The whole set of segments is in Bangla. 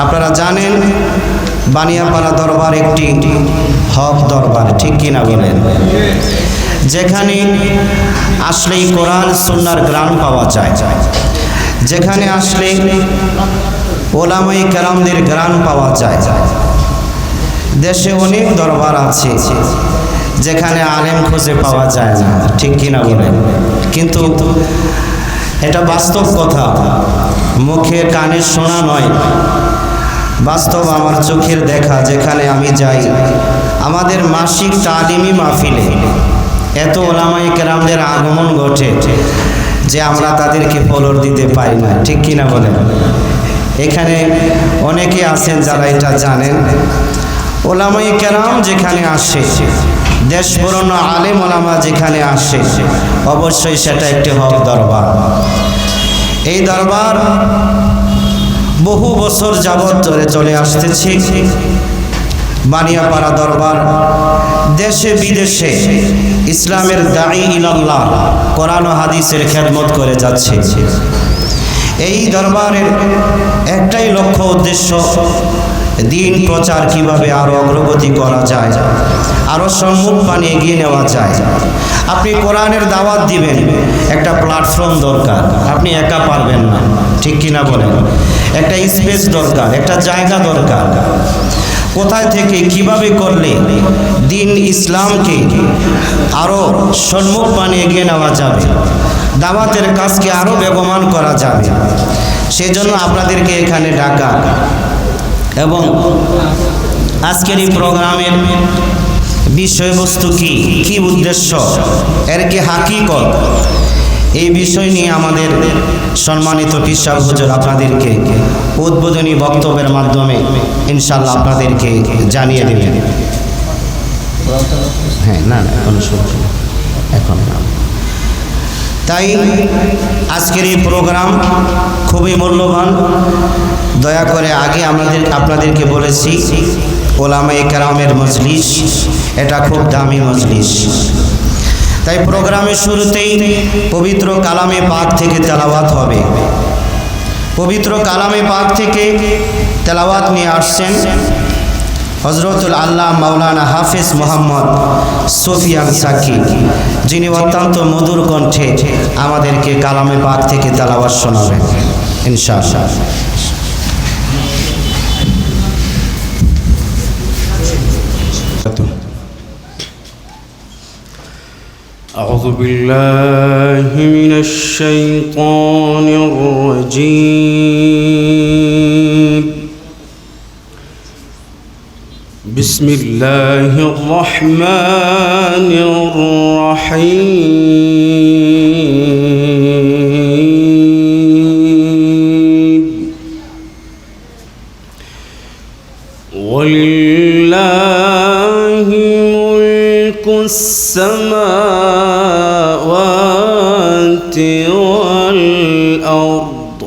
আপনারা জানেন বানিয়াপাড়া দরবার একটি হক দরবার, ঠিক কিনা বলেন? যেখানে আসলেই কোরআন সুন্নাহর গ্রাম পাওয়া যায়, যেখানে আসলে ওলামায়ে কেরামদের গ্রাম পাওয়া যায়। দেশে অনেক দরবার আছে যেখানে আলেম খুঁজে পাওয়া যায় না, ঠিক কিনা বলেন? কিন্তু এটা বাস্তব কথা, মুখে কানে শোনা নয়, বাস্তব আমার চোখের দেখা। যেখানে আমি যাই, আমাদের মাসিক তালিমি মাহফিলে এত ওলামায়ে কেরামদের আগমন ঘটে যে আমরা তাদেরকে ফলোর দিতে পারি না, ঠিক কিনা বলেন? এখানে অনেকে আছেন যারা এটা জানেন, ওলামায়ে কেরাম যেখানে আসে, দেশ পুরনো আলেম ওলামা যেখানে আসে, অবশ্যই সেটা একটি হক দরবার। এই দরবার বহু বছর যাবৎ ধরে চলে আসতেছে। বানিয়াপাড়া দরবার দেশে বিদেশে ইসলামের দাঈ ইলাল্লাহ, কোরআন ও হাদিসের খেদমত করে যাচ্ছে। এই দরবারের একটাই লক্ষ্য উদ্দেশ্য, দিন প্রচার কিভাবে আরো অগ্রগতি করা যায়, আরো সম্মুখ পানে এগিয়ে নেওয়া যায়। আপনি কোরআনের দাওয়াত দিবেন, একটা প্ল্যাটফর্ম দরকার, আপনি একা পারবেন না, ঠিক কিনা বলেন? একটা স্পেস দরকার, একটা জায়গা দরকার। কোথায় থেকে কিভাবে করলে দিন ইসলামকে আরো সম্মুখ পানে এগিয়ে নেওয়া যাবে, দাওয়াতের কাজকে আরো বেগবান করা যাবে, সেজন্য আপনাদেরকে এখানে ডাকা। এবং আজকের এই প্রোগ্রামের বিষয়বস্তু কি উদ্দেশ্য, এর কি হাকিকত, এই বিষয় নিয়ে আমাদের সম্মানিত পীর সাহেব হুজুর আপনাদেরকে উদ্বোধনী বক্তব্যের মাধ্যমে ইনশাআল্লাহ আপনাদেরকে জানিয়ে দেবেন। হ্যাঁ, না এখন না। তাই আজকের এই প্রোগ্রাম খুবই মূল্যবান। দয়া করে আগে আপনাদেরকে বলেছি, ওলামায়ে কেরামের মজলিস এটা খুব দামি মজলিস। তাই প্রোগ্রামের শুরুতেই পবিত্র কালামে পাক থেকে তেলাওয়াত হবে। পবিত্র কালামে পাক থেকে তেলাওয়াত নিয়ে আসছেন হযরতুল আল্লাহ মাওলানা হাফেজ মোহাম্মদ সুফিয়ান সাকি, যিনি অত্যন্ত মধুর কণ্ঠে আমাদেরকে কালামে পাক থেকে তেলাওয়াত শোনাবেন ইনশাআল্লাহ। أعوذ بالله من الشيطان الرجيم. بسم الله الرحمن الرحيم. ولله ملك السماوات والأرض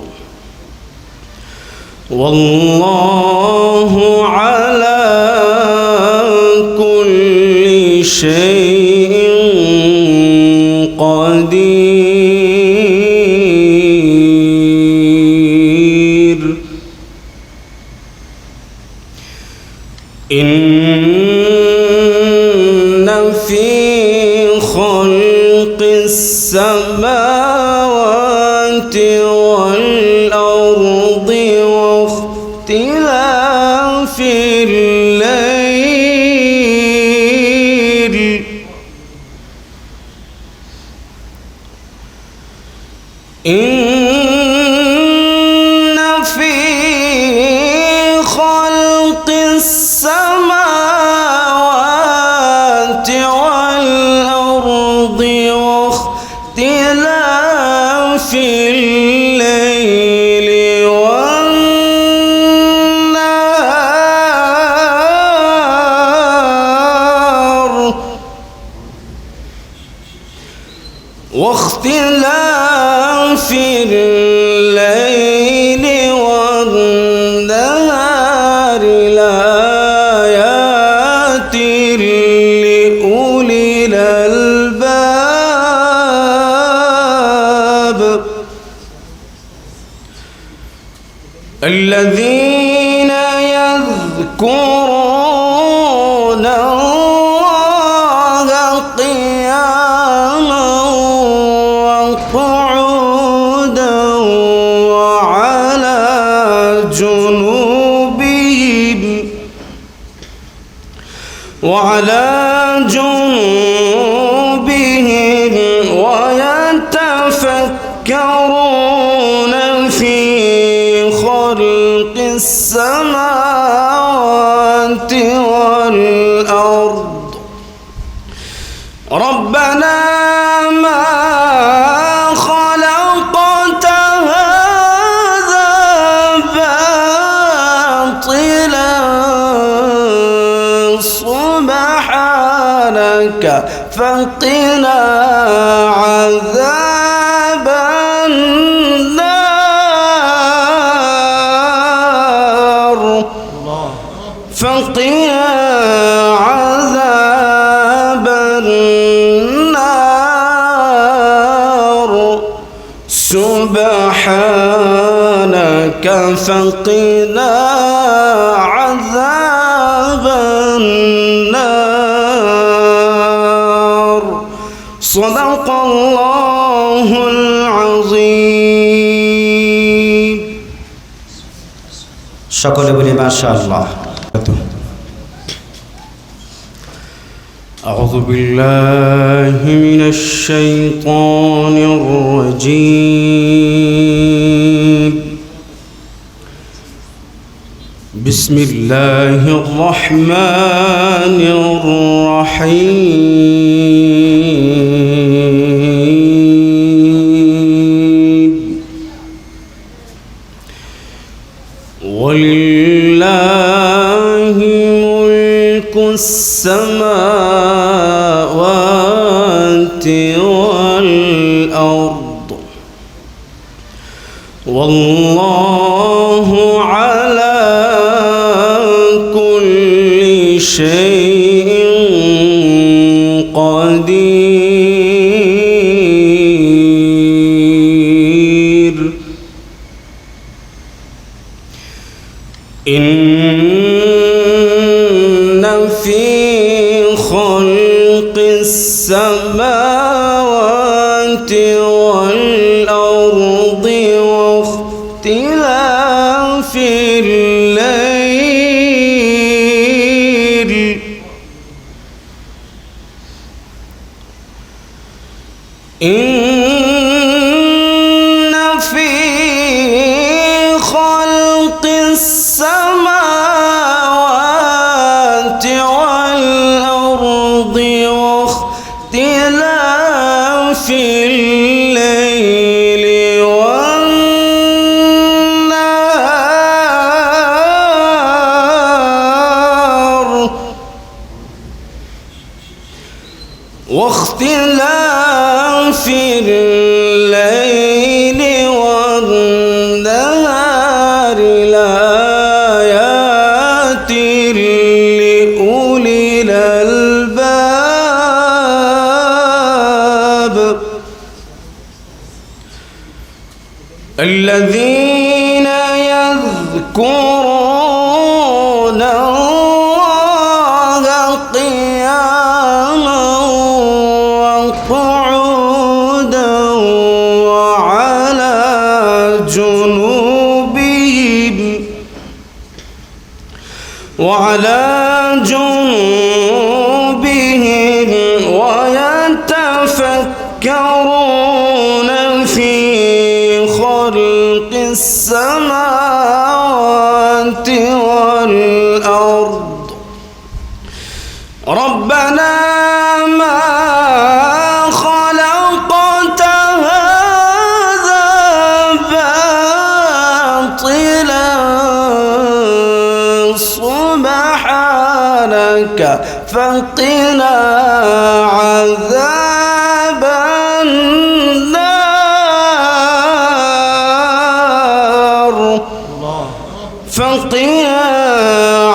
والله على كل شيء قدير. إن في خلق السماوات والأرض واختلاف الليل إن في خلق السماوات والأرض واختلاف الليل والنهار واختلاف الليل والنهار لآيات لأولي الألباب الذين يذكرون الله قياما وقعودا وعلى جنوبهم ويتفكرون في خلق السماوات والأرض ربنا ما خلقت هذا باطلا سبحانك فقنا عذاب النار فقنا عذاب النار سبحانك فقنا عذاب النار صدق الله العظيم সকলে বলি মাশাআল্লাহ। أعوذ بالله من الشيطان الرجيم بسم الله الرحمن الرحيم ولله ملك السماوات والأرض والله على كل شيء قدير إن في خلق السماوات والأرض واختلاف الليل إن في خلق السماوات والأرض واختلاف الليل والنهار واختلاف الليل والنهار لآيات لأولي الألباب الذين يذكرون الله قياما وقعودا وعلى جنوبهم ويتفكرون في خلق السماوات والأرض ربنا ما خلقت هذا باطلا سبحانك فقنا عذاب النار فقنا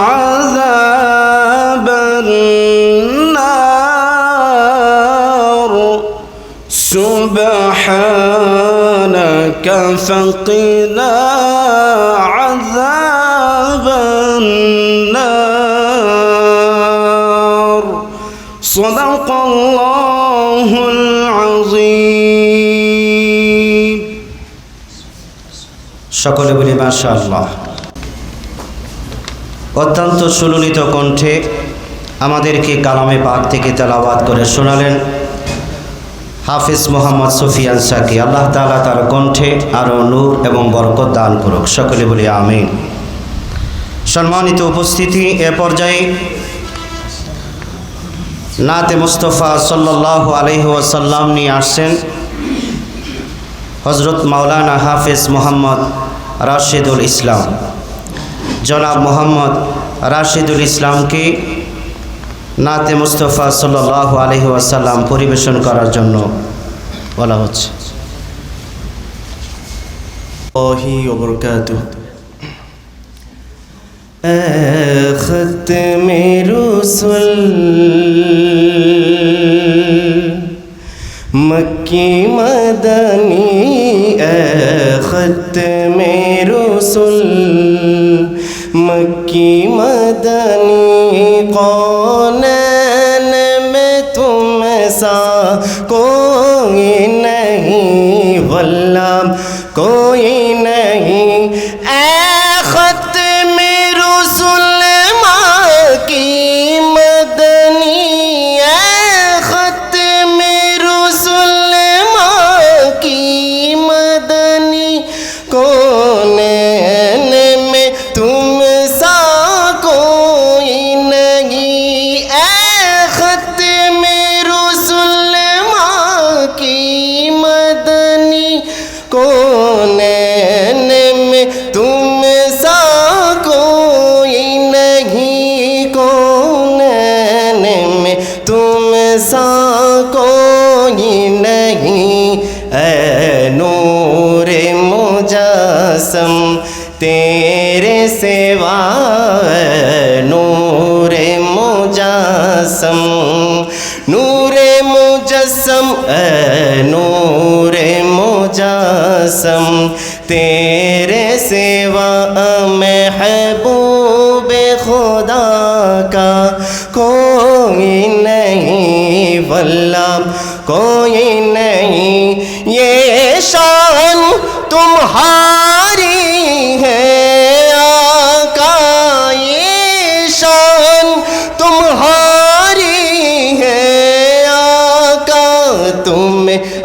عذاب النار سبحانك فقنا عذاب النار صدق الله العظيم সকলে বলি মাশাআল্লাহ। অত্যন্ত সুললিত কণ্ঠে আমাদেরকে কালামে পাক থেকে তেলাওয়াত করে শোনালেন হাফিজ মোহাম্মদ সুফিয়ান সাকি। আল্লাহ তাআলা তার কণ্ঠে আরও নূর এবং বরকত দান করুক। সকলে বলি আমিন। সম্মানিত উপস্থিতি, এ পর্যায়ে নাতে মুস্তফা সাল্লাল্লাহু আলাইহি ওয়াসাল্লাম নিয়ে আসছেন হযরত মাওলানা হাফিজ মোহাম্মদ রাশিদুল ইসলাম। জনাব মোহাম্মদ রাশিদুল ইসলামকে নাতে মুস্তফা সাল্লাল্লাহু আলাইহি ওয়াসাল্লাম পরিবেশন করার জন্য বলা হচ্ছে। ختم رسل مکی مدنی ختم رسل مکی مدنی قونین میں تم سا کوئی نہیں واللہ کوئی نہیں اے ختم رسل مکی مدنی اے ختم رسل مکی مدنی کونین میں تم سا کوئی نہیں اے ختم رسل مکی مدنی کونین میں تم سا کوئی نہیں کونین میں تم سا کوئی نہیں اے نور مجسم تیرے سوا اے نور مجسم نور مجسم اے نور مجسم تیرے سوا محبوب خدا کا کوئی نہیں واللہ کوئی نہیں یہ شان تمہاری ہے آقا یہ شان تمہاری ہے آقا تم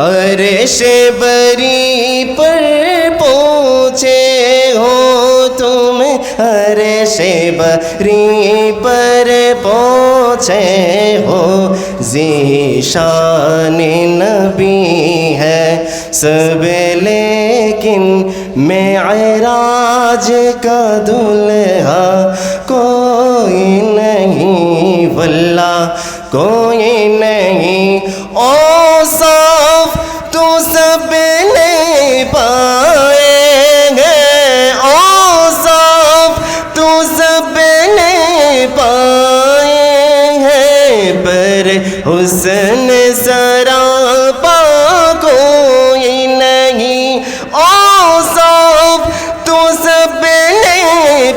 عرش بری پر پہنچے ہو تم عرش بری پر پہنچے ہو ذیشان نبی ہے سب لیکن معراج کا دلہا کوئی نہیں واللہ کوئی نہیں اوصاف تو سب نے پائے ہیں اوصاف تو سب نے پائے ہیں پر حسن سراپا کوئی نہیں اوصاف تو سب نے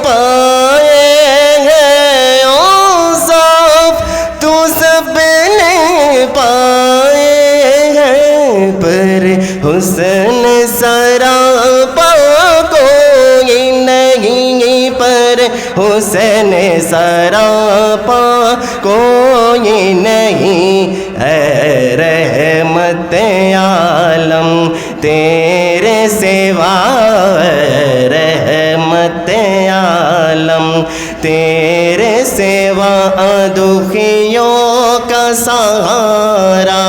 پائے ہیں اوصاف تو سب نے پائے ہیں پر حسن سراپا کوئی نہیں پر حسن سراپا کوئی نہیں اے رحمت عالم تیرے سوا رحمت عالم تیرے سوا دکھیوں کا سہارا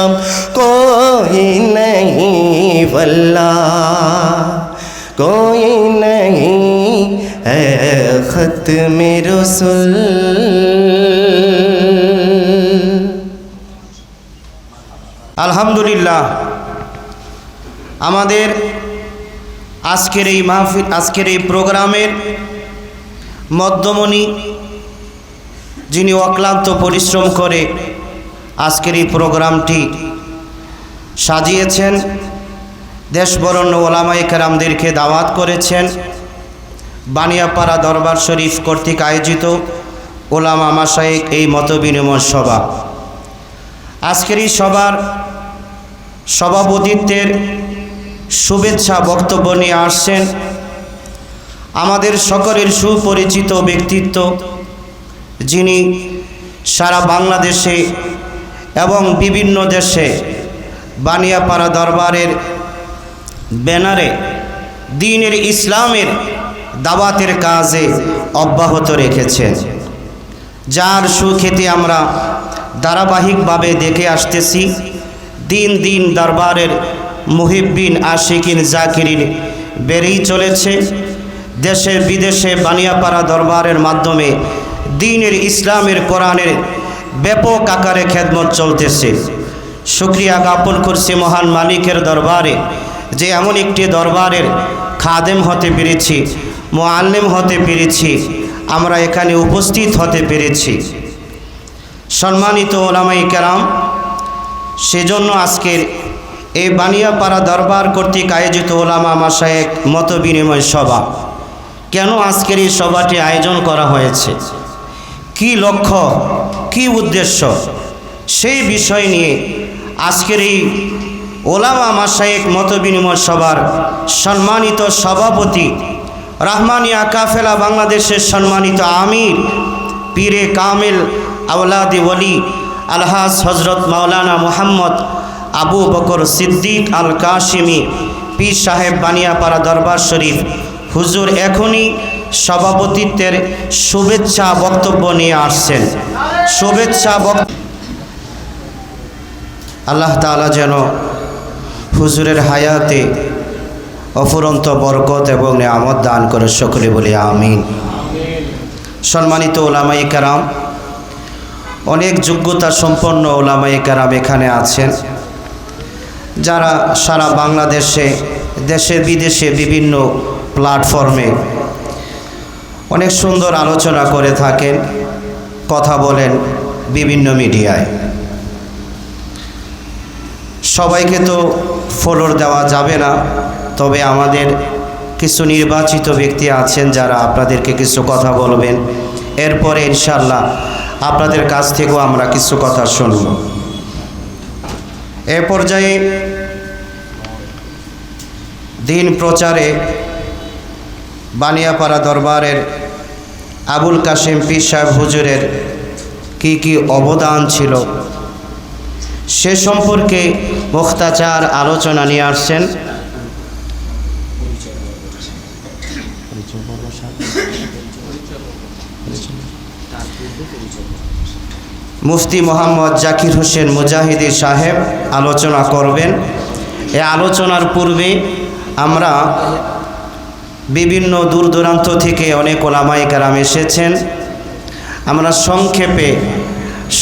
کوئی نہیں واللہ کوئی نہیں اے ختم رسل আলহামদুলিল্লাহ। আমাদের আজকের এই মাহফিল, আজকের এই প্রোগ্রামের মধ্যমণি, যিনি অক্লান্ত পরিশ্রম করে আজকের এই প্রোগ্রামটি সাজিয়েছেন, দেশবরণ্য ওলামায়ে কেরামদেরকে দাওয়াত করেছেন, বানিয়াপাড়া দরবার শরীফ কর্তৃক আয়োজিত ওলামা মাশায়েখ এই মতবিনিময় সভা। আজকের এই সবার সভাপতিত্বের শুভেচ্ছা বক্তব্য নিয়ে আসছেন আমাদের সকলের সুপরিচিত ব্যক্তিত্ব, যিনি সারা বাংলাদেশে এবং বিভিন্ন দেশে বানিয়াপাড়া দরবারের ব্যানারে দ্বীনের ইসলামের দাওয়াতের কাজে অব্যাহত রেখেছেন, যার সুখ্যাতি আমরা ধারাবাহিকভাবে দেখে আসতেছি। দিন দিন দরবারের মুহিব্বিন, আশিকিন, জাকিরিন বেড়েই চলেছে। দেশে বিদেশে বানিয়াপাড়া দরবারের মাধ্যমে দ্বীনের ইসলামের কোরআনের ব্যাপক আকারে খেদমত চলতেছে। শুকরিয়া জ্ঞাপন করছি মহান মালিকের দরবারে যে এমন একটি দরবারের খাদেম হতে পেরেছি, মুআল্লিম হতে পেরেছি, আমরা এখানে উপস্থিত হতে পেরেছি। সম্মানিত ওলামায়ে কেরাম, সেজন্য আজকের এই বানিয়াপাড়া দরবার কর্তৃক আয়োজিত ওলামা মাশায়েখ মত বিনিময় সভা, কেন আজকের এই সভাটি আয়োজন করা হয়েছে, কি লক্ষ্য, কি উদ্দেশ্য, সেই বিষয় নিয়ে আজকের এই ওলামা মাশায়েখ মত বিনিময় সভার সম্মানিত সভাপতি, রাহমানিয়া কাফেলা বাংলাদেশের সম্মানিত আমির, পীরে কামেল আওলাদে ওলি আলহাজ হজরত মাওলানা মোহাম্মদ আবু বকর সিদ্দিক আল কাশিমি পীর সাহেব বানিয়াপাড়া দরবার শরীফ হুজুর এখনই সভাপতিত্বের শুভেচ্ছা বক্তব্য নিয়ে আসছেন। শুভেচ্ছা আল্লাহ তাআলা যেন হুজুরের হায়াতে অফুরন্ত বরকত এবং নেয়ামত দান করে, সকলে বলি আমিন। সম্মানিত ওলামায়ে কেরাম, অনেক যোগ্যতা সম্পন্ন ওলামায়ে কেরাম এখানে আছেন, যারা সারা বাংলাদেশে, দেশে বিদেশে বিভিন্ন প্ল্যাটফর্মে অনেক সুন্দর আলোচনা করে থাকেন, কথা বলেন বিভিন্ন মিডিয়ায়। সবাইকে তো ফলোর দেওয়া যাবে না, তবে আমাদের কিছু নির্বাচিত ব্যক্তি আছেন যারা আপনাদেরকে কিছু কথা বলবেন, এরপরে ইনশাআল্লাহ আপনাদের কাছ থেকেও আমরা কিছু কথা শুনব। এ পর্যায়ে দিন প্রচারে বানিয়াপাড়া দরবারের আবুল কাশেম পীর সাহেব হুজুরের কি অবদান ছিল সে সম্পর্কে মুখতাচার আলোচনা নিয়ে আসছেন মুফতি মোহাম্মদ জাকির হোসেন মুজাহিদি সাহেব আলোচনা করবেন। এই আলোচনার পূর্বে আমরা বিভিন্ন দূর দূরান্ত থেকে অনেক ওলামায়ে কেরাম এসেছেন, আমরা সংক্ষেপে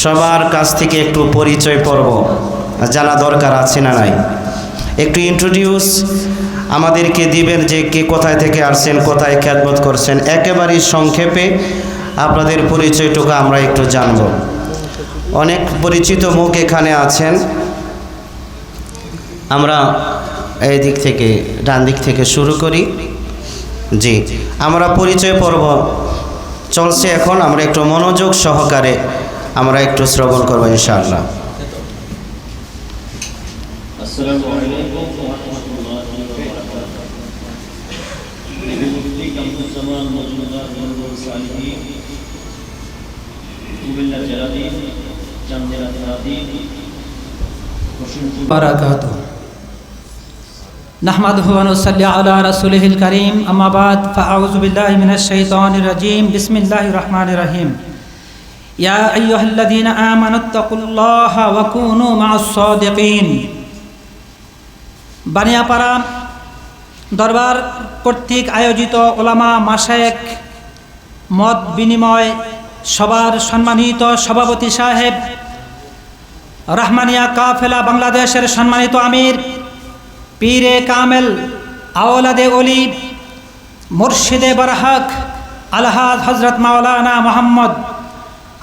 সবার কাছ থেকে একটু পরিচয় পর্ব জানা দরকার আছে না নাই, একটু ইন্ট্রোডিউস আমাদেরকে দিবেন যে কে কোথায় থেকে আসছেন, কোথায় খেদমত করছেন, একেবারেই সংক্ষেপে আপনাদের পরিচয়টুকু আমরা একটু জানব। অনেক পরিচিত মুখ এখানে আছেন, আমরা এই দিক থেকে ডান দিক থেকে শুরু করি। জি, আমরা পরিচয় পর্ব চলছে এখন, আমরা একটু মনোযোগ সহকারে আমরা একটু শ্রবণ করবো ইনশাআল্লাহ। আসসালামু আলাইকুম ওয়া রাহমাতুল্লাহি ওয়া বারাকাতুহু। নাহমাদুহু ওয়া নুসাল্লি আলা রাসূলিহিল কারীম, আম্মা বাদ, ফাআউযু বিল্লাহি মিনাশ শাইতানির রাজীম, বিসমিল্লাহির রহমানির রহিম। ইয়া আইয়ুহাল্লাযীনা আমানুত্তাকুল্লাহা ওয়া কুনু মা'আস সাদিকিন। বানিয়াপাড়া দরবার কর্তৃক আয়োজিত ওলামা মাশায়েখ মত বিনিময় সবার সম্মানিত সভাপতি সাহেব, রাহমানিয়া কাফেলা বাংলাদেশের সম্মানিত আমির, পীরে কামেল আওলাদে ওলি মুর্শিদে বারহাক আলহাজ হজরত মাওলানা মোহাম্মদ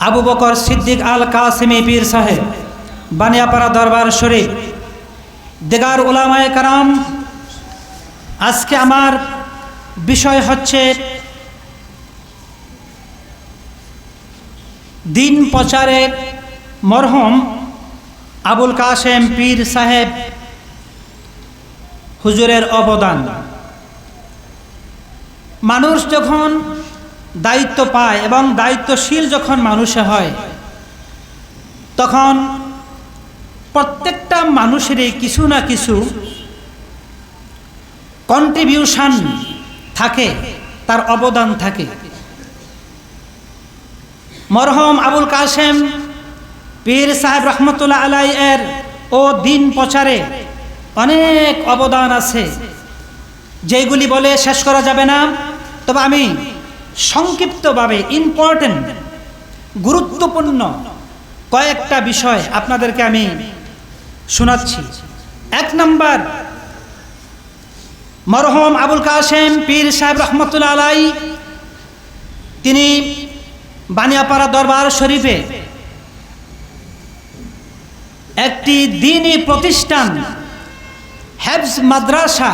আবু বকর সিদ্দিক আল কাসিমি পীর সাহেব বানিয়াপাড়া দরবার শরীফ, দেগার উলামায়ে কারাম, আজকে আমার বিষয় হচ্ছে দিন প্রচারে মরহুম আবুল কাশেম পীর সাহেব হুজুরের অবদান। মানুষ যখন দায়িত্ব পায় এবং দায়িত্বশীল যখন মানুষে হয়, তখন প্রত্যেকটা মানুষেরই কিছু না কিছু কন্ট্রিবিউশন থাকে, তার অবদান থাকে। মরহুম আবুল কাশেম পীর সাহেব রহমতুল্লাহ আলাই এর ও দিন প্রচারে অনেক অবদান আছে, যেগুলি বলে শেষ করা যাবে না। তবে আমি সংক্ষিপ্তভাবে ইম্পর্টেন্ট গুরুত্বপূর্ণ কয়েকটা বিষয় আপনাদেরকে আমি শোনাচ্ছি। 1 নম্বর, মরহুম আবুল কাশেম পীর সাহেব রহমতুল্লাহ আলাই তিনি বানিয়াপাড়া দরবার শরীফে একটি দ্বীনি প্রতিষ্ঠান হেফজ মাদ্রাসা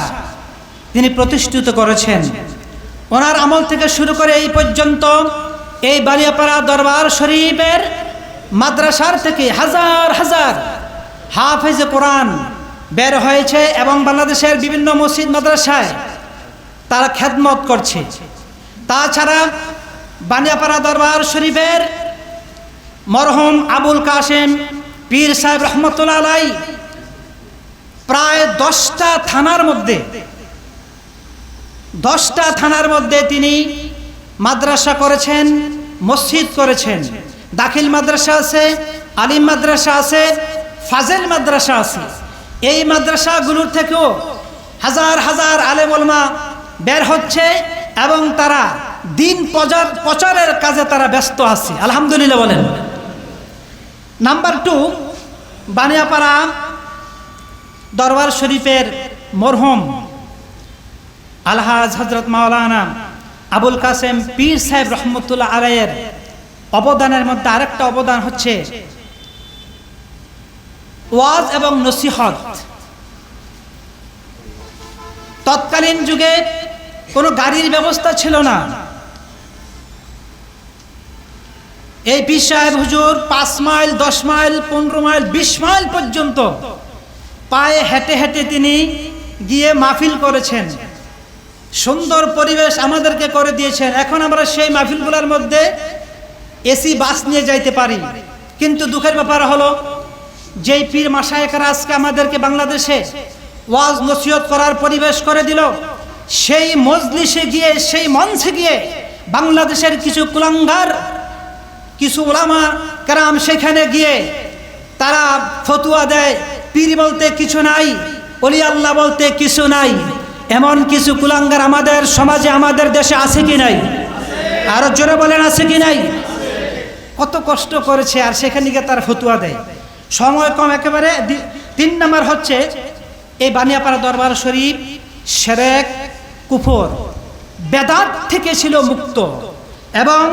তিনি প্রতিষ্ঠিত করেছেন। ওনার আমল থেকে শুরু করে এই পর্যন্ত এই বানিয়াপাড়া দরবার শরীফের মাদ্রাসার থেকে হাজার হাজার হাফেজে কোরআন বের হয়েছে এবং বাংলাদেশের বিভিন্ন মসজিদ মাদ্রাসায় তারা খেদমত করছে। তাছাড়া বানিয়াপাড়া দরবার শরীফের মরহুম আবুল কাশেম পীর সাহেব রহমতুল্লাহ আলাই প্রায় 10টা থানার মধ্যে তিনি মাদ্রাসা করেছেন, মসজিদ করেছেন। দাখিল মাদ্রাসা আছে, আলিম মাদ্রাসা আছে, ফাজেল মাদ্রাসা আছে। এই মাদ্রাসাগুলোর থেকেও হাজার হাজার আলেম ওলামা বের হচ্ছে এবং তারা দিন প্রচারের কাজে তারা ব্যস্ত আছে, আলহামদুলিল্লাহ বলেন। নাম্বার 2, বানিয়াপাড়া দরবার শরীফের মরহুম আলহাজ হযরত মাওলানা আবুল কাশেম পীর সাহেব রহমতুল্লাহ আলাইয়ের অবদানের মধ্যে আরেকটা অবদান হচ্ছে ওয়াজ এবং নসিহত। তৎকালীন যুগে কোনো গাড়ির ব্যবস্থা ছিল না। এই পীর সাহেব হুজুর 5 মাইল, 10 মাইল, 15 মাইল, 20 মাইল পর্যন্ত পায়ে হেঁটে হেঁটে তিনি গিয়ে মাহফিল করেছেন। সুন্দর পরিবেশ আমাদেরকে করে দিয়েছেন। এখন আমরা সেই মাহফিলগুলোর মধ্যে এসি বাস নিয়ে যাইতে পারি, কিন্তু দুঃখের ব্যাপার হলো যেই পীর মাশায়েখরা আজকে আমাদেরকে বাংলাদেশে ওয়াজ নসিহত করার পরিবেশ করে দিল, সেই মজলিসে গিয়ে, সেই মঞ্চে গিয়ে বাংলাদেশের কিছু কুলাঙ্গার, কিছু ওলামা কেরাম সেখানে গিয়ে তারা ফতুয়া দেয়, পীর বলতে কিছু নাই, ওলি আল্লাহ বলতে কিছু নাই। এমন কিছু কুলাঙ্গার আমাদের সমাজে, আমাদের দেশে আছে কি নাই? আরো জোরে বলেন, আছে কি নাই? কত কষ্ট করেছে আর সেখানে গিয়ে তার ফতুয়া দেয়। সময় কম একেবারে। 3 নম্বর হচ্ছে এই বানিয়াপাড়া দরবার শরীফ শিরক, কুফর, বেদাত থেকে ছিল মুক্ত এবং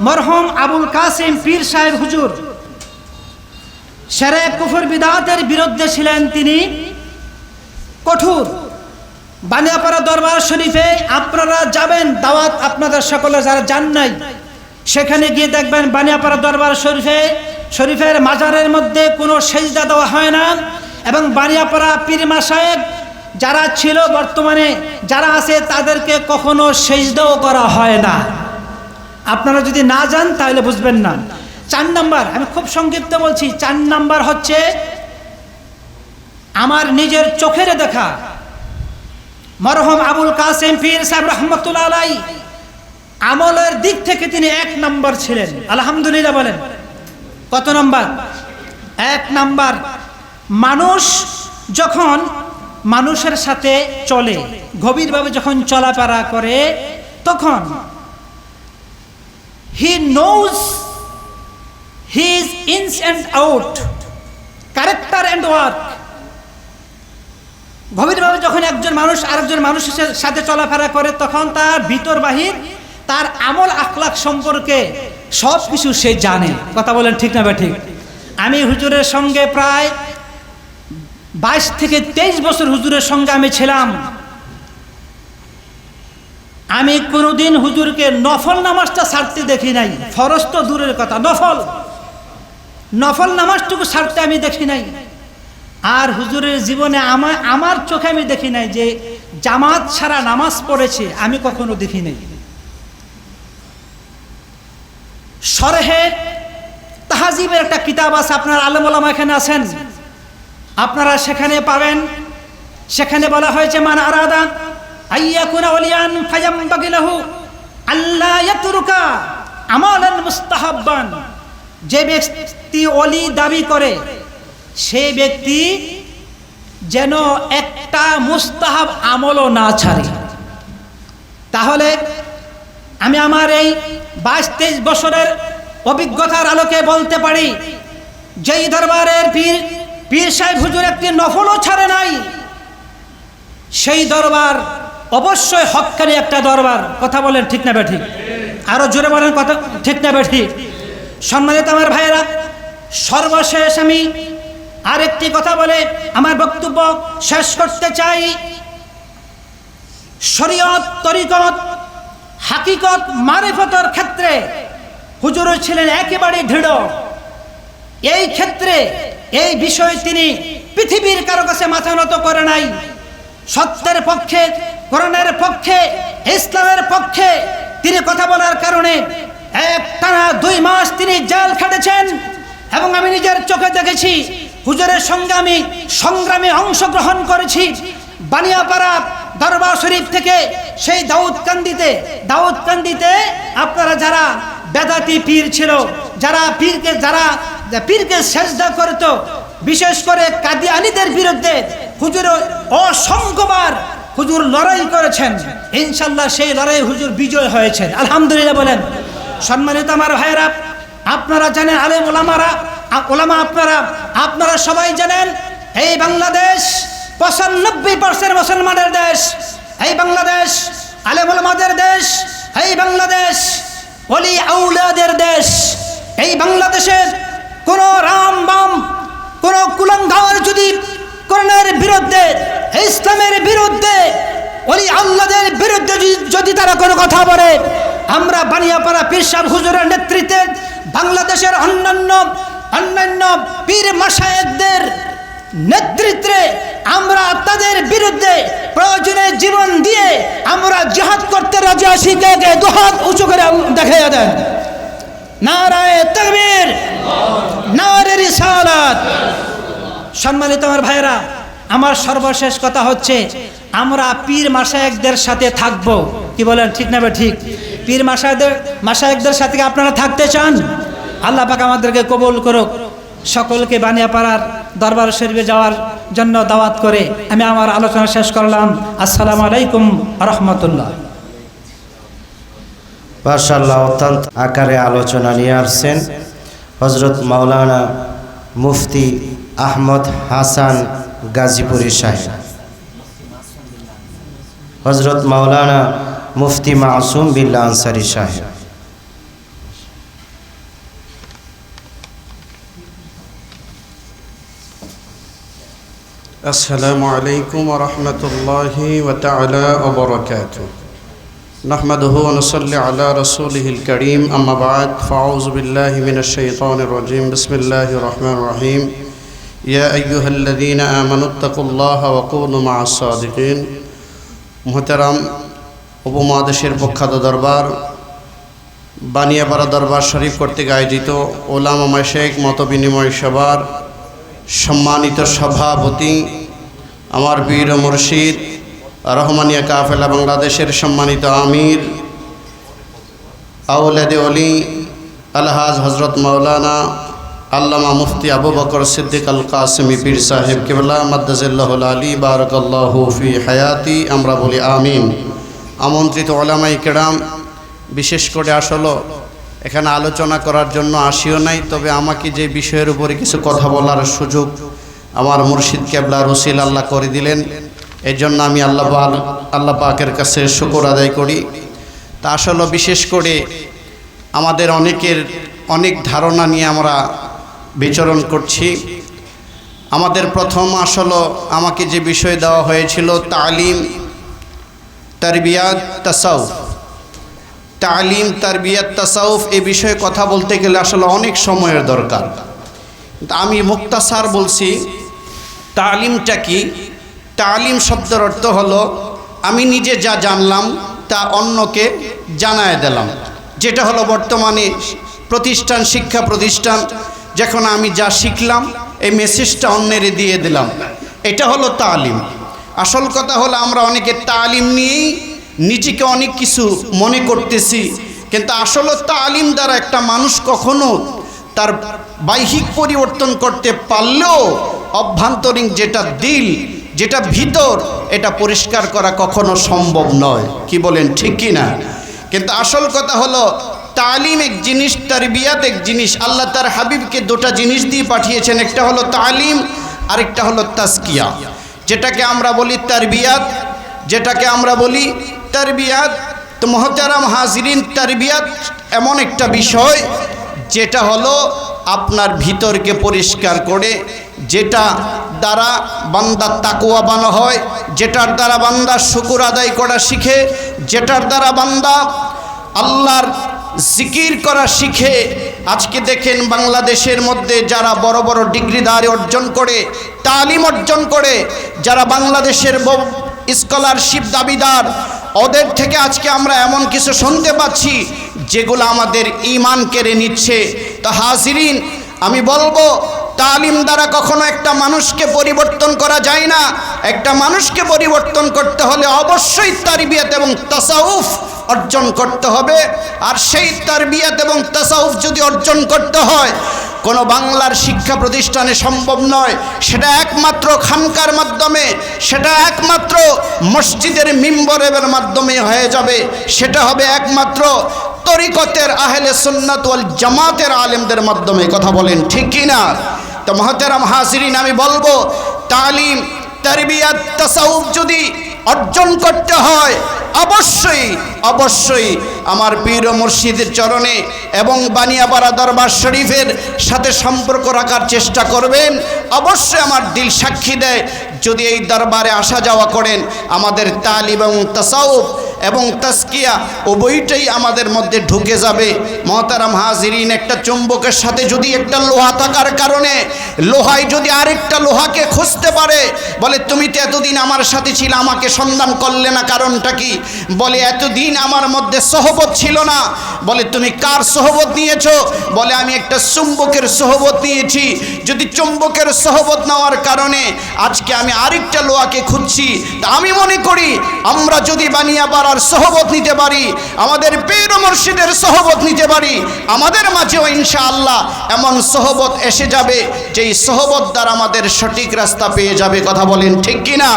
মরহুম আবুল কাশেম পীর সাহেব হুজুর শিরক, কুফর, বিদআতের বিরুদ্ধে ছিলেন তিনি কঠোর। বানিয়াপাড়া দরবার শরীফে আপনারা যাবেন, দাওয়াত আপনাদের সকলে যারা যান নাই সেখানে গিয়ে দেখবেন বানিয়াপাড়া দরবার শরীফের মাজারের মধ্যে কোনো সেজদা দেওয়া হয় না এবং বানিয়াপাড়া পীর মাশায়েখ যারা ছিল, বর্তমানে যারা আছে, তাদেরকে কখনো সেজদাও করা হয় না। আপনারা যদি না যান তাহলে বুঝবেন না। 4 নম্বর, আমি খুব সংক্ষিপ্ত বলছি। 4 নম্বর হচ্ছে আমার নিজের চোখের দেখা মরহুম আবুল কাশেম পীর সাহেব রহমতুল্লাহ আলাই আমলের দিক থেকে তিনি 1 নম্বর ছিলেন, আলহামদুলিল্লাহ বলেন। কত নম্বর? 1 নম্বর। মানুষ যখন মানুষের সাথে চলে, গভীরভাবে যখন চলাফেরা করে, তখন he knows his ins and out, character and work। গভীরভাবে যখন একজন মানুষ আরেকজন মানুষের সাথে চলাফেরা করে, তখন তার ভিতর বাহির, তার আমল আখলাক সম্পর্কে সব কিছু সে জানে। কথা বলেন, ঠিক না ঠিক? আমি হুজুরের সঙ্গে প্রায় 22 থেকে 23 বছর হুজুরের সঙ্গে আমি ছিলাম। আমি কোনোদিন হুজুরকে নফল নামাজটা ছাড়তে দেখি নাই। ফরজ তো দূরের কথা, নফল নামাজটুকু ছাড়তে আমি দেখি নাই। আর হুজুরের জীবনে আমার চোখে আমি দেখি নাই যে জামাত ছাড়া নামাজ পড়েছে, আমি কখনো দেখি নাই। শরহে তাহজিবের একটা কিতাব আছে, আপনার আলেম ওলামা এখানে আছেন, আপনারা সেখানে পাবেন। সেখানে বলা হয়েছে মান আরাদা আইয়াকুনা ওলিয়ান ফায়ামবাগি লাহু আল্লা ইয়াতরুকা আমালান মুস্তাহাব্বান। যে ব্যক্তি ওলি দাবি করে সে ব্যক্তি যেন একটা মুস্তাহাব আমলও না ছাড়ে। তাহলে আমি আমার এই 22-23 বছরের অভিজ্ঞতার আলোকে বলতে পারি, যেই দরবারের পীর সাহেব হুজুর একটি নফলও ছাড়ে নাই, সেই দরবার অবশ্যই হক্কানি একটা দরবার। কথা বলেন ঠিক না বেঠিক? আরো জোরে বলেন কথা ঠিক না বেঠিক? সম্মানিত আমার ভাইয়েরা, সর্বশেষ আমি আরেকটি কথা বলে আমার বক্তব্য শেষ করতে চাই। শরীয়ত, তরিকত, হাকিকত, মারিফতের ক্ষেত্রে হুজুর ছিলেন একেবারে দৃঢ়। এই ক্ষেত্রে এই বিষয়ে তিনি পৃথিবীর কারো কাছে মাথা নত করে নাই। সত্যের পক্ষে, কোরআনের পক্ষে, ইসলামের পক্ষে তিনি কথা বলার কারণে একটানা 2 মাস তিনি জেল খেটেছেন। এবং আমি নিজের চোখে দেখেছি, হুজুরের সঙ্গে আমি সংগ্রামে অংশগ্রহণ করেছি। বানিয়াপাড়া দরবার শরীফ থেকে সেই দাউদকান্দিতে আপনারা যারা বেদাতি পীর ছিল, যারা পীরকে সেজদা করত, বিশেষ করে কাদিয়ানীদের বিরুদ্ধে হুজুর অসংখ্যবার হুজুর লড়াই করেছেন। ইনশাআল্লাহ সেই লড়াই হুজুর বিজয় হয়েছেন, আলহামদুলিল্লাহ বলেন। সম্মানিত আমার ভাইয়েরা, আপনারা জানেন, আলেম ওলামা আপনারা সবাই জানেন, এই বাংলাদেশ 95% মুসলমানের দেশ। এই বাংলাদেশ আলেম ওলামাদের দেশ। এই বাংলাদেশ ওলি আউলিয়াদের দেশ। এই বাংলাদেশের কোন রামবাম, কোন কুলাঙ্গার যদি কোরআনের বিরুদ্ধে, ইসলামের বিরুদ্ধে, ওলি আল্লাহদের বিরুদ্ধে যদি তারা কোনো কথা বলে, আমরা বানিয়াপাড়া পীর সাহেব হুজুরের নেতৃত্বে বাংলাদেশের অন্যান্য পীর মাশায়েখদের নেতৃত্বে আমরা তাদের বিরুদ্ধে প্রয়োজনে জীবন দিয়ে আমরা জিহাদ করতে রাজি আছি। কে দুহাত উঁচু করে দেখাইয়া দেন। নারায়ে তাকবীর, নারে রিসালাত। সম্মানিত আমার ভাইয়েরা, আমার সর্বশেষ কথা হচ্ছে, আমরা পীর মাশায়েখদের সাথে থাকবো। কি বলেন ঠিক না ঠিক? পীর মাশায়েখদের সাথে আপনারা থাকতে চান? আল্লাহ পাক আমাদেরকে কবুল করুক। সকলকে বানিয়াপাড়ার দরবার শরীফে যাওয়ার জন্য দাওয়াত করে আমি আমার আলোচনা শেষ করলাম। আসসালামু আলাইকুম রাহমাতুল্লাহ। মাশাআল্লাহ, অত্যন্ত আকারে আলোচনা নিয়ে আসছেন হযরত মাওলানা মুফতি আহমদ হাসান গাজীপুরী সাহেব, হযরত মাওলানা মুফতি মাসুম বিল্লাহ আনসারী সাহেব। السلام عليكم ورحمة الله وتعالى وبركاته. نحمده ونصلي على رسوله الكريم. أما بعد، فأعوذ بالله من الشيطان الرجيم. بسم الله الرحمن الرحيم. يا أيها الذين آمنوا اتقوا الله وكونوا مع الصادقين. محترم উপমহাদেশের প্রখ্যাত দরবার বানিয়াপাড়া দরবার শরীফ কর্তৃক আয়োজিত ওলামা মাশায়েখ মত বিনিময় সভার সম্মানিত সভাপতি, আমার পীর ও মুর্শিদ রহমানিয়া কাফেলা বাংলাদেশের সম্মানিত আমির আউলাদে ওলি আলহাজ হজরত মাওলানা আল্লামা মুফতি আবু বকর সিদ্দিক আল কাসিমি পীর সাহেব কিবলা মাদ্দাজিল্লাহুল আলী বারাকাল্লাহু ফি হায়াতি, আমরা বলি আমিন। আমন্ত্রিত ওলামায়ে কেরাম, বিশেষ করে আসলে এখানে আলোচনা করার জন্য আসিও নাই, তবে আমাকে যে বিষয়ের উপরে কিছু কথা বলার সুযোগ আমার মুর্শিদ কেবলা রসিল আল্লাহ করে দিলেন, এই জন্য আমি আল্লাহ পাকের কাছে শুকর আদায় করি। তা আসলে বিশেষ করে আমাদের অনেক ধারণা নিয়ে আমরা বিচরণ করছি। আমাদের প্রথম আসলে আমাকে যে বিষয় দেওয়া হয়েছিল তালিম, তারবিয়াত, তাসাউফ। তালিম, তারবিয়াত, তাসাউফ এই বিষয়ে কথা বলতে গেলে আসলে অনেক সময়ের দরকার। আমি মুক্তাসার বলছি, তালিমটা কি? তালিম শব্দের অর্থ হলো আমি নিজে যা জানলাম তা অন্যকে জানায় দিলাম, যেটা হলো বর্তমানে প্রতিষ্ঠান, শিক্ষা প্রতিষ্ঠান, যখন আমি যা শিখলাম এই মেসেজটা অন্যের দিয়ে দিলাম, এটা হলো তালিম। আসল কথা হলো আমরা অনেকে তালিম নিয়েই নিজেকে অনেক কিছু মনে করতেছি, কিন্তু আসলে তালিম দ্বারা একটা মানুষ কখনো তার বাহ্যিক পরিবর্তন করতে পারলেও অভ্যন্তরীণ যেটা দিল, যেটা ভিতর, এটা পরিষ্কার করা কখনো সম্ভব নয়। কি বলেন, ঠিক কি না? কিন্তু আসল কথা হলো তালিম এক জিনিস, তারবিয়াত এক জিনিস। আল্লাহ তার হাবিবকে দুটা জিনিস দিয়ে পাঠিয়েছেন, একটা হলো তালিম, আরেকটা হলো তাজকিয়া, যেটাকে আমরা বলি তারবিয়াত, যেটাকে আমরা বলি তারবিয়াত। তো মুহতারাম হাজিরিন, তারবিয়াত এমন একটা বিষয় যেটা হলো আপনার ভিতরকে পরিষ্কার করে, যেটা দ্বারা বান্দা তাকওয়াবান হয়, যেটার দ্বারা বান্দা শুকর আদায় করা শিখে, যেটার দ্বারা বান্দা আল্লাহর জিকির করা শিখে। আজকে দেখেন বাংলাদেশের মধ্যে যারা বড় বড় ডিগ্রিধারী অর্জন করে, তালিম অর্জন করে, যারা বাংলাদেশের স্কলারশিপ দাবিদার, ওদের থেকে আজকে আমরা এমন কিছু শুনতে পাচ্ছি যেগুলো আমাদের ঈমান কেড়ে নিচ্ছে। তো হাজিরিন, আমি বলবো তালিম দ্বারা কখনো একটা মানুষকে পরিবর্তন করা যায় না। একটা মানুষকে পরিবর্তন করতে হলে অবশ্যই তারবিয়াত এবং তাসাউফ অর্জন করতে হবে। আর সেই তারবিয়াত এবং তাসাউফ যদি অর্জন করতে হয় কোনো বাংলার শিক্ষা প্রতিষ্ঠানে সম্ভব নয়। সেটা একমাত্র খানকার মাধ্যমে, সেটা একমাত্র মসজিদের মিম্বরের মাধ্যমে হয়ে যাবে। সেটা হবে একমাত্র তরিকতের আহলে সুন্নাত ওয়াল জামাতের আলেমদের মাধ্যমে। কথা বলেন ঠিক কি না? তো মুহতারাম হাজিরিন, আমি বলবো তালিম, তারবিয়াত, তাসাউফ যদি অর্জন করতে হয় অবশ্যই অবশ্যই আমার পীর ও মুর্শিদের চরণে এবং বানিয়াপাড়া দরবার শরীফের সাথে সম্পর্ক রাখার চেষ্টা করবেন। অবশ্যই আমার দিল সাক্ষী দেয়, যদি এই দরবারে আসা যাওয়া করেন আমাদের তালিম এবং তাসাউফ এবং তাজকিয়া উভয়টাই আমাদের মধ্যে ঢুকে যাবে। মুহতারাম হাজিরিন, একটা চুম্বকের সাথে যদি একটা লোহা থাকার কারণে লোহায় যদি আরেকটা লোহাকে খুঁজতে পারে, বলে তুমি তো এতদিন আমার সাথে ছিলে, আমাকে সন্ধান করলে না, কারণটা কি? বলে এতদিন আমার মধ্যে সহবত ছিল না। বলে তুমি কার সহবত নিয়েছো? বলে আমি একটা চুম্বকের সহবত নিয়েছি। যদি চুম্বকের সহবত নেওয়ার কারণে আজকে আমি আরেকটা লোহাকে খুঁজছি, তা আমি মনে করি আমরা যদি বানিয়াপাড়ার সহবত নিতে পারি, আমাদের পীর ও মুর্শিদের সহবত নিতে পারি, আমাদের মাঝেও ইনশাআল্লাহ এমন সহবত এসে যাবে যেই সহবত দ্বারা আমাদের সঠিক রাস্তা পেয়ে যাবে। কথা বলেন ঠিক কিনা?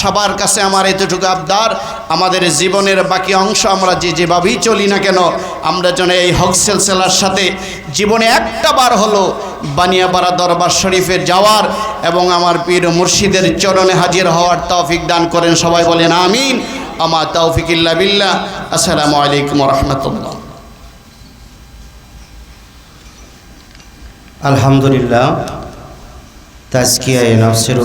সবার কাছে আমার এতটুকু আবদার, আমাদের জীবনের বাকি অংশ আমরা যেভাবেই চলি না কেন, আমরা যেন এই হক সিলসিলার সাথে জীবনে একটা বার হলো বানিয়াপাড়া দরবার শরীফে যাওয়ার এবং আমার পীর মুর্শিদের চরণে হাজির হওয়ার তৌফিক দান করেন। সবাই বলেন আমিন। আমা তৌফিক ইল্লা বিল্লাহ। আসসালামু আলাইকুম ওয়া রাহমাতুল্লাহ। আলহামদুলিল্লাহ, তাজকিয়ায়ে নফসের